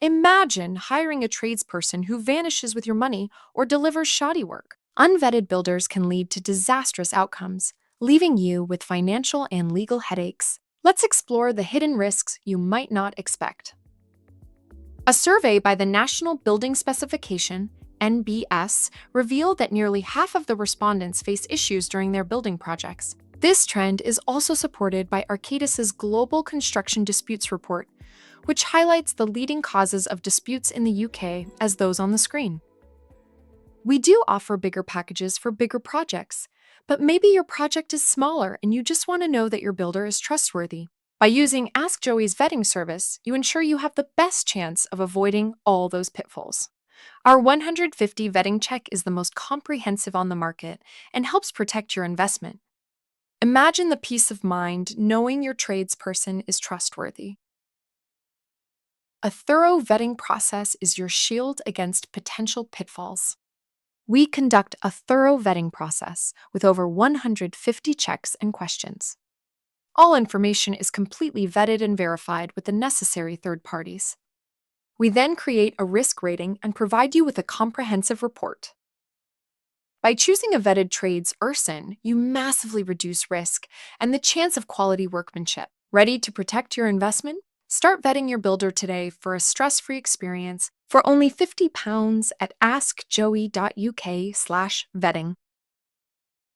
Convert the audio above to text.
Imagine hiring a tradesperson who vanishes with your money or delivers shoddy work. Unvetted builders can lead to disastrous outcomes, leaving you with financial and legal headaches. Let's explore the hidden risks you might not expect. A survey by the National Building Specification (NBS) revealed that nearly half of the respondents face issues during their building projects. This trend is also supported by Arcadis's Global Construction Disputes Report, which highlights the leading causes of disputes in the UK as those on the screen. We do offer bigger packages for bigger projects, but maybe your project is smaller and you just want to know that your builder is trustworthy. By using Ask Joey's vetting service, you ensure you have the best chance of avoiding all those pitfalls. Our 150 vetting check is the most comprehensive on the market and helps protect your investment. Imagine the peace of mind knowing your tradesperson is trustworthy. A thorough vetting process is your shield against potential pitfalls. We conduct a thorough vetting process with over 150 checks and questions. All information is completely vetted and verified with the necessary third parties. We then create a risk rating and provide you with a comprehensive report. By choosing a vetted tradesperson, you massively reduce risk and the chance of quality workmanship. Ready to protect your investment? Start vetting your builder today for a stress-free experience for only £50 at askjoey.uk/vetting.